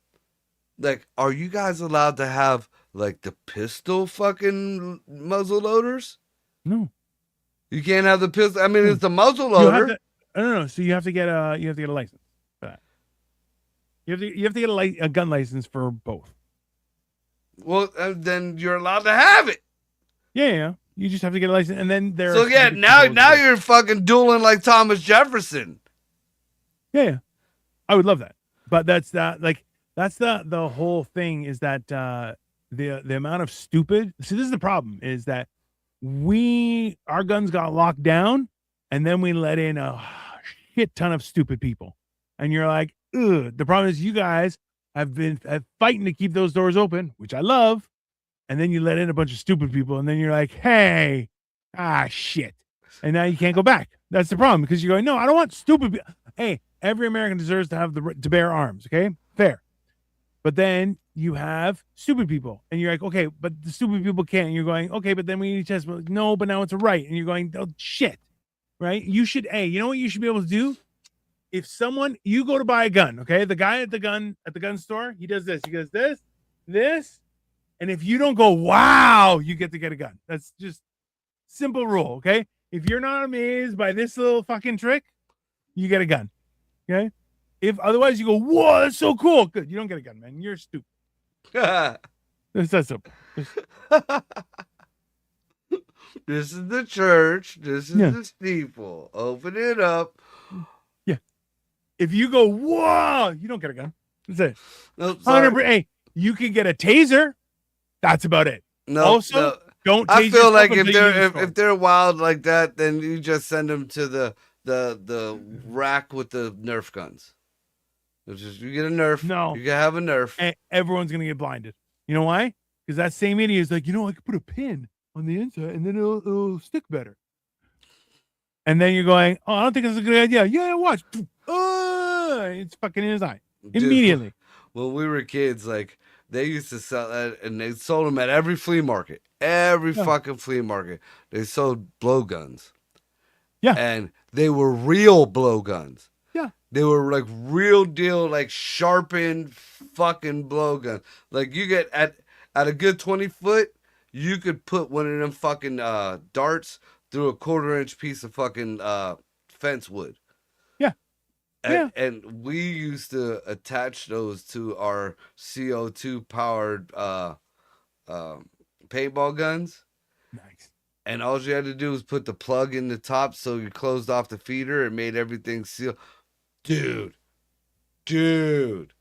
like, are you guys allowed to have like the pistol fucking muzzle loaders? No, You can't have the pistol. I mean, no. it's a muzzle You have loader. to. No. So you have to get a license for that. You have to get a gun license for both. Well, then you're allowed to have it. Yeah. You just have to get a license, and then there. So are yeah, specific now people. you're fucking dueling like Thomas Jefferson. Yeah. I would love that, but that's that. Like that's the whole thing is that the amount of stupid. See, this is the problem: is that our guns got locked down, and then we let in a shit ton of stupid people, and you're like, ugh. The problem is you guys have been fighting to keep those doors open, which I love, and then you let in a bunch of stupid people, and then you're like, hey, shit, and now you can't go back. That's the problem because you're going, no, I don't want stupid people. Hey, every American deserves to have to bear arms. Okay, fair. But then you have stupid people, and you're like, okay, but the stupid people can't. And you're going, okay, but then we need to test. Like, no, but now it's a right, and you're going, oh shit, right? You should, hey, you know what you should be able to do? If you go to buy a gun, okay, the guy at the gun store, he does this, he goes this, and if you don't go, wow, you get to get a gun. That's just simple rule, okay? If you're not amazed by this little fucking trick, you get a gun, okay? If otherwise you go, whoa, that's so cool. Good, you don't get a gun, man. You're stupid. It's that simple. This is the church. This is Yeah. the steeple. Open it up. Yeah. If you go, whoa, you don't get a gun. That's it. No, 100%. Hey, you can get a taser. That's about it. no. Also, No. don't. I tase feel yourself like until if they're wild like that, then you just send them to the rack with the Nerf guns. You get a Nerf. No. You can have a Nerf. Everyone's gonna get blinded. You know why? Because that same idiot is like, I could put a pin on the inside and then it'll stick better. And then you're going, oh, I don't think that's a good idea. Yeah, watch. It's fucking in his eye immediately. Dude, when we were kids, like they used to sell that, and they sold them at every flea market. Every fucking flea market, they sold blowguns. Yeah, and they were real blowguns. Yeah, they were like real deal, like sharpened fucking blowguns. Like you get at a good 20 foot, you could put one of them fucking darts through a 1/4 inch piece of fucking fence wood. Yeah. Yeah. And we used to attach those to our CO2 powered um paintball guns. Nice. And all you had to do was put the plug in the top so you closed off the feeder and made everything seal. Dude, dude.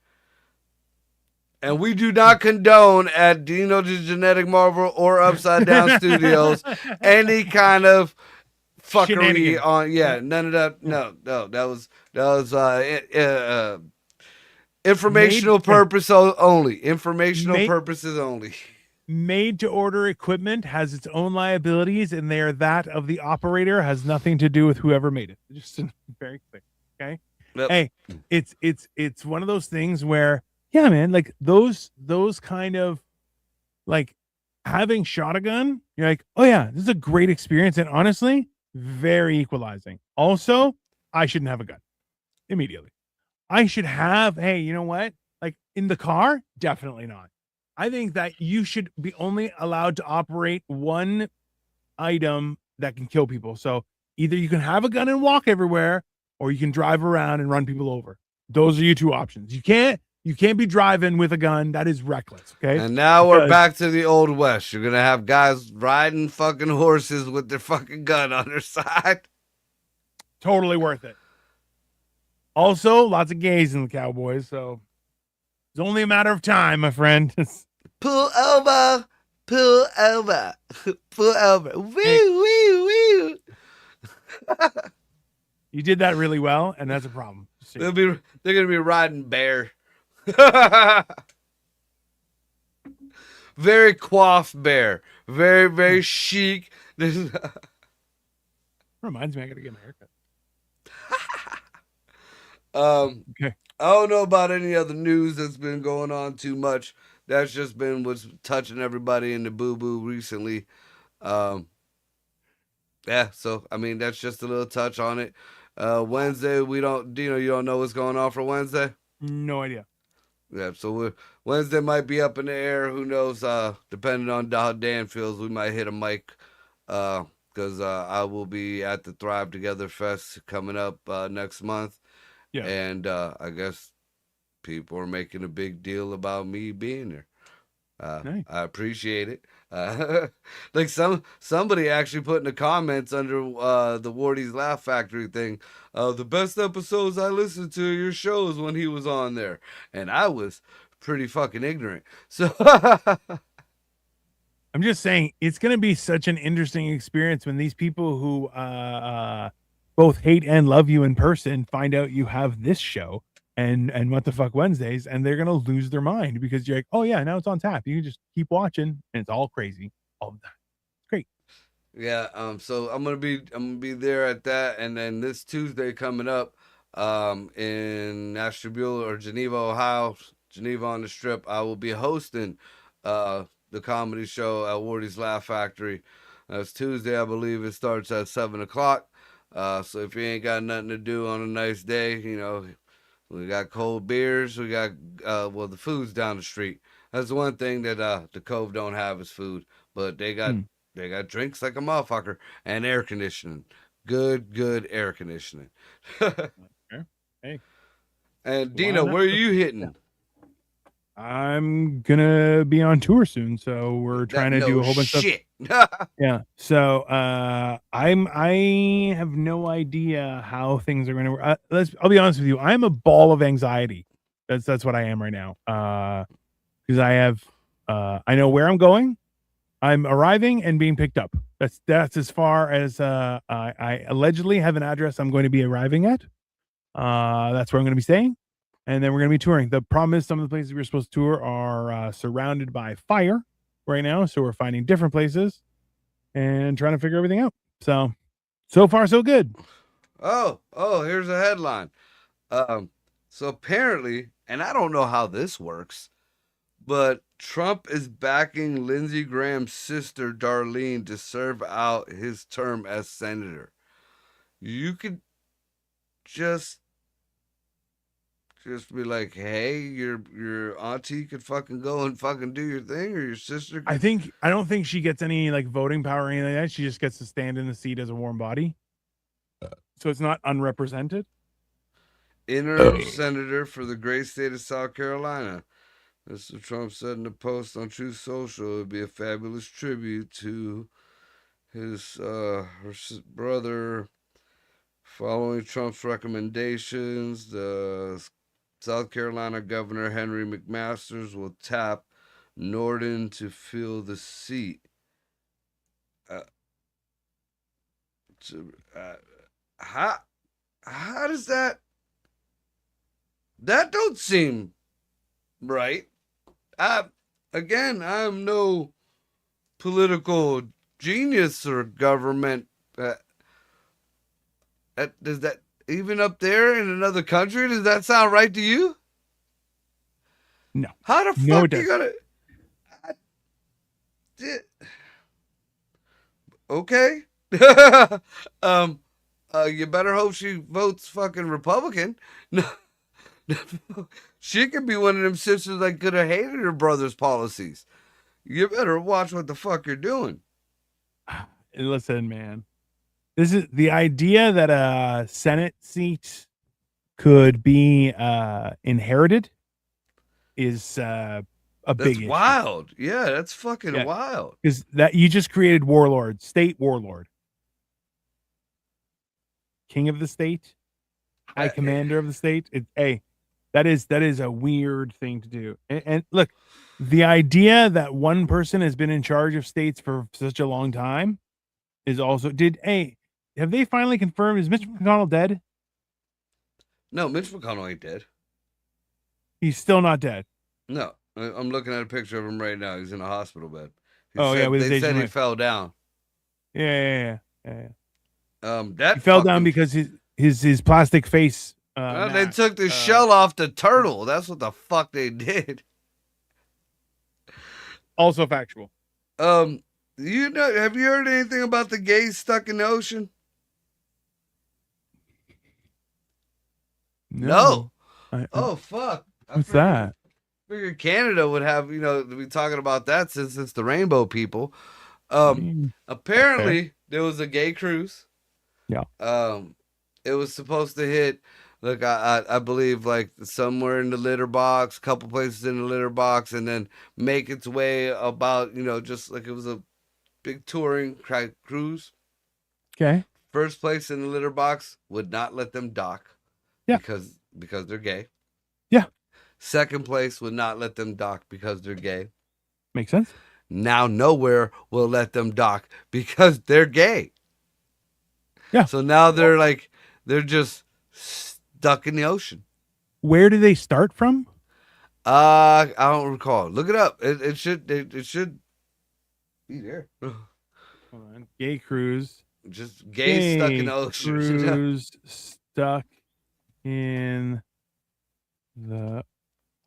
And we do not condone at Dino the Genetic Marvel or Upside Down Studios any kind of fuckery Shenanigans. on. Yeah. Yeah, none of that. Yeah. No, no, that was Made informational purpose only. Informational made purposes only. made to order equipment has its own liabilities, and they are that of the operator, has nothing to do with whoever made it. Just very clear. Okay. Yep. Hey, it's one of those things where, yeah, man, like those kind of, like, having shot a gun, you're like, oh yeah, this is a great experience, and honestly, very equalizing. Also, I shouldn't have a gun immediately. I should have, hey, you know what? Like in the car, definitely not. I think that you should be only allowed to operate one item that can kill people. So either you can have a gun and walk everywhere, or you can drive around and run people over. Those are your two options. You can't be driving with a gun. That is reckless. Okay. And now we're Because back to the old west. You're gonna have guys riding fucking horses with their fucking gun on their side. totally worth it. Also, lots of gays in the Cowboys, so it's only a matter of time, my friend. Pull over, pull over, pull over. Woo, Hey, woo, woo. you did that really well, and that's a problem. They're gonna be riding bear. Very coiffed bear. Very, very chic. Reminds me, I gotta get my haircut. Okay. I don't know about any other news that's been going on too much. That's just been what's touching everybody in the boo boo recently. Um, yeah, so I mean that's just a little touch on it. Wednesday we don't, you don't know what's going on for Wednesday. No idea. Yeah, so Wednesday might be up in the air. Who knows? Depending on how Dan feels, we might hit a mic. Because I will be at the Thrive Together Fest coming up next month, Yeah. and I guess people are making a big deal about me being there. Nice. I appreciate it. Like somebody actually put in the comments under the Wardy's Laugh Factory thing, the best episodes I listened to your shows when he was on there, and I was pretty fucking ignorant. So I'm just saying it's going to be such an interesting experience when these people who both hate and love you in person find out you have this show and what the fuck Wednesdays, and they're going to lose their mind because you're like, oh yeah, now it's on tap. You can just keep watching, and it's all crazy all the time. It's great. yeah, so I'm gonna be there at that, and then this Tuesday coming up, in Ashtabula or Geneva, Ohio, Geneva on the Strip, I will be hosting the comedy show at Wardy's Laugh Factory. That's Tuesday, I believe it starts at 7 o'clock. So if you ain't got nothing to do on a nice day, we got cold beers. We got well, the food's down the street. That's the one thing that the Cove don't have is food, but Hmm. they got drinks like a motherfucker and air conditioning. Good air conditioning. Okay. Hey, And why Dino, not? where are you Yeah. hitting? I'm gonna be on tour soon, so we're That trying to do no a whole bunch of stuff. shit. Yeah. So I have no idea how things are going to work. I'll be honest with you. I'm a ball of anxiety. That's what I am right now. Because I know where I'm going. I'm arriving and being picked up. That's as far as I allegedly have an address I'm going to be arriving at. That's where I'm going to be staying, and then we're going to be touring. The problem is some of the places we're supposed to tour are surrounded by fire right now, so we're finding different places and trying to figure everything out. So far so good. Oh, here's a headline. Um, so apparently, and I don't know how this works, but Trump is backing Lindsey Graham's sister Darlene to serve out his term as senator. You could just be like, hey, your auntie could fucking go and fucking do your thing, or your sister could. I don't think she gets any like voting power or anything like that. She just gets to stand in the seat as a warm body. So it's not unrepresented. interim senator for the great state of South Carolina. Mr. Trump said in a post on Truth Social, it would be a fabulous tribute to his brother. Following Trump's recommendations, the South Carolina Governor Henry McMaster's will tap Norton to fill the seat. Uh, to, uh, how how does that don't seem right? I again, I'm no political genius or government. Does that even up there in another country? Does that sound right to you? No, How the no, it fuck you doesn't. gonna? I did, okay. um, you better hope she votes fucking Republican. No, she could be one of them sisters that could have hated her brother's policies. You better watch what the fuck you're doing. Listen, man. This is the idea that a Senate seat could be inherited is a That's big issue. wild. Yeah, that's fucking Yeah, wild. because that you just created warlord, state warlord, king of the state, high Uh, commander of the state. That is a weird thing to do. And look, the idea that one person has been in charge of states for such a long time is also have they finally confirmed, is Mitch McConnell dead? no, Mitch McConnell ain't dead. He's still not dead. No, I'm looking at a picture of him right now. He's in a hospital bed. Oh yeah, with his They said agent he wife. fell down. Yeah. That He fell down fucking. because his plastic face Well, they mask. took the shell off the turtle. That's what the fuck they did. Also factual. Um, you know, have you heard anything about the gays stuck in the ocean? No. No. Oh fuck! What's that? Figured Canada would have be talking about that since it's the rainbow people. Fair. Apparently there was a gay cruise. Yeah. It was supposed to hit. Look, I believe like somewhere in the litter box, couple places in the litter box, and then make its way about just like it was a big touring cruise. Okay. First place in the litter box would not let them dock. Yeah. Because they're gay. Yeah. Second place would not let them dock because they're gay. Makes sense. Now nowhere will let them dock because they're gay. Yeah. So now they're just stuck in the ocean. Where do they start from? I don't recall. Look it up. It should be there. Hold on. Gay cruise. Just gay stuck in the ocean. Cruise stuck in the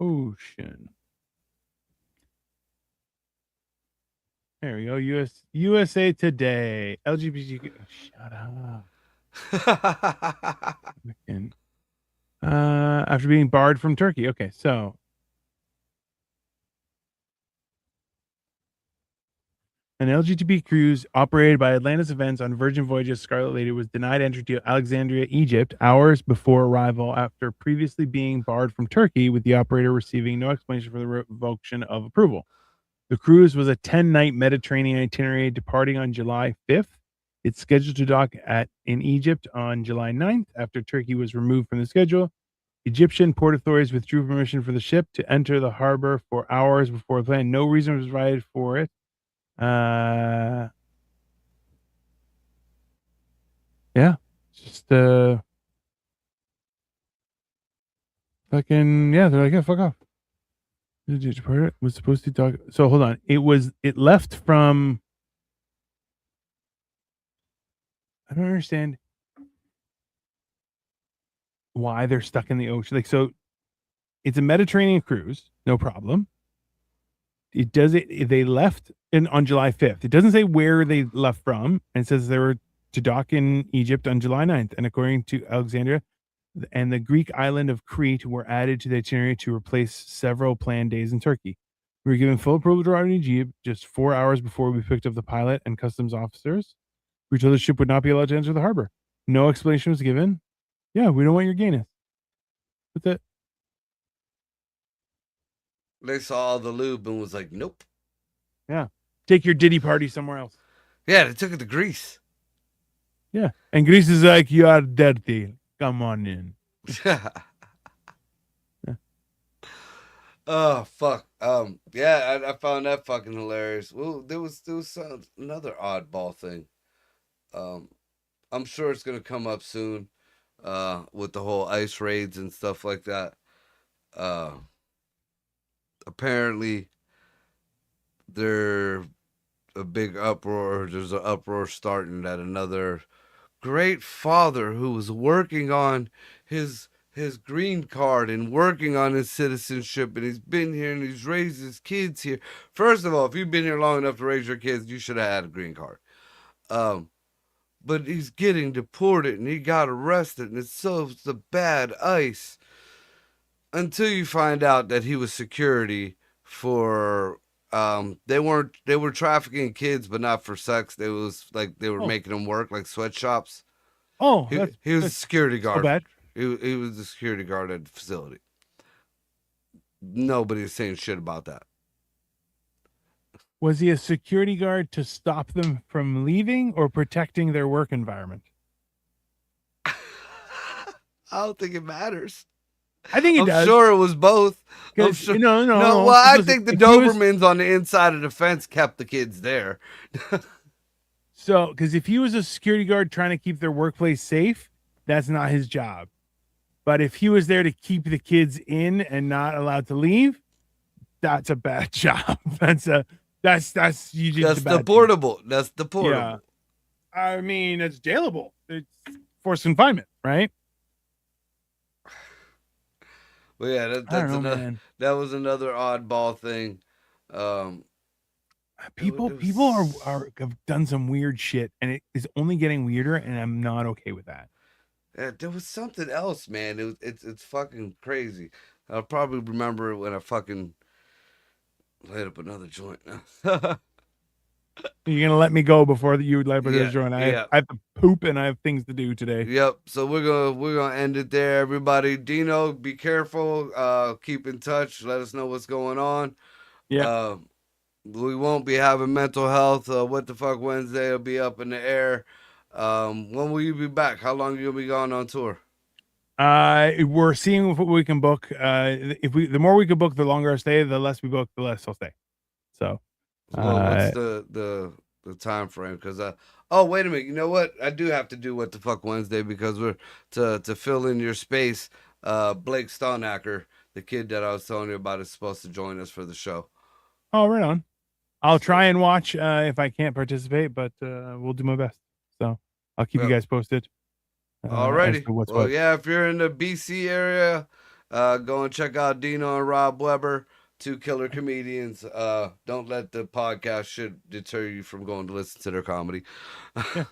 ocean. There we go. USA Today. LGBTQ. Shut up. After being barred from Turkey. Okay, so an LGBT cruise operated by Atlantis Events on Virgin Voyages Scarlet Lady was denied entry to Alexandria, Egypt, hours before arrival after previously being barred from Turkey, with the operator receiving no explanation for the revocation of approval. The cruise was a 10-night Mediterranean itinerary departing on July 5th. It's scheduled to dock in Egypt on July 9th after Turkey was removed from the schedule. Egyptian port authorities withdrew permission for the ship to enter the harbor for hours before the plan. No reason was provided for it. Yeah, just fucking yeah. They're like, yeah, fuck off. Was supposed to talk. So hold on. It left from. I don't understand why they're stuck in the ocean. Like, so it's a Mediterranean cruise, no problem. They left on July 5th. It doesn't say where they left from, and it says they were to dock in Egypt on July 9th. And according to Alexandria and the Greek island of Crete were added to the itinerary to replace several planned days in Turkey. We were given full approval to arrive in Egypt just 4 hours before we picked up the pilot and customs officers. We were told the ship would not be allowed to enter the harbor. No explanation was given. Yeah, we don't want your gayness. That's it. They saw all the lube and was like, nope. Yeah. Take your Diddy party somewhere else. Yeah, they took it to Greece. Yeah. And Greece is like, you are dirty. Come on in. Yeah. Oh fuck. Yeah, I found that fucking hilarious. Well, there was another oddball thing. Um, I'm sure it's gonna come up soon. With the whole ice raids and stuff like that. Uh, Apparently there a big uproar. There's an uproar starting that another great father who was working on his green card and working on his citizenship, and he's been here and he's raised his kids here. First of all, if you've been here long enough to raise your kids, you should have had a green card. Um, but he's getting deported and he got arrested, and it's the bad ice until you find out that he was security for they were trafficking kids but not for sex. They was like they were Oh. making them work like sweatshops. Oh, He was a security so guard. bad. He was the security guard at the facility. Nobody's saying shit about that. Was he a security guard to stop them from leaving or protecting their work environment? I don't think it matters. I think it I'm does. sure it was both. I'm sure. No. Well, I Listen, think the if he was- Dobermans on the inside of the fence kept the kids there. So, because if he was a security guard trying to keep their workplace safe, that's not his job. But if he was there to keep the kids in and not allowed to leave, that's a bad job. That's you did That's the bad deportable. That's deportable. Yeah. I mean, it's jailable. It's forced confinement, right? But yeah, I don't that's know, another. man. That was another oddball thing. People have done some weird shit, and it is only getting weirder, and I'm not okay with that. There was something else, man. It's fucking crazy. I'll probably remember it when I fucking light up another joint. You're gonna let me go before you light up Yeah, this joint. yeah. I have to poop, and I have things to do today. Yep. So we're gonna end it there, everybody. Dino, be careful. Keep in touch. Let us know what's going on. Yeah. We won't be having mental health. What the fuck Wednesday will be up in the air. When will you be back? How long you'll be gone on tour? We're seeing what we can book. The more we can book, the longer I stay. The less we book, the less I'll stay. So, Well, what's the time frame? Because oh wait a minute. You know what? I do have to do what the fuck Wednesday because we're to fill in your space. Blake Stoneacker, the kid that I was telling you about, is supposed to join us for the show. oh, right on. I'll try and watch if I can't participate, but we'll do my best. So I'll keep you guys posted. Alrighty. What's Well, what. yeah, if you're in the BC area, go and check out Dino and Rob Weber, two killer comedians. Don't let the podcast shit deter you from going to listen to their comedy. Yeah.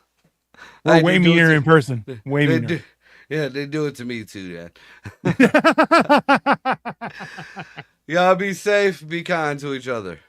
We're way meaner in person. Way they meaner. Yeah, they do it to me too, man. Y'all be safe, be kind to each other.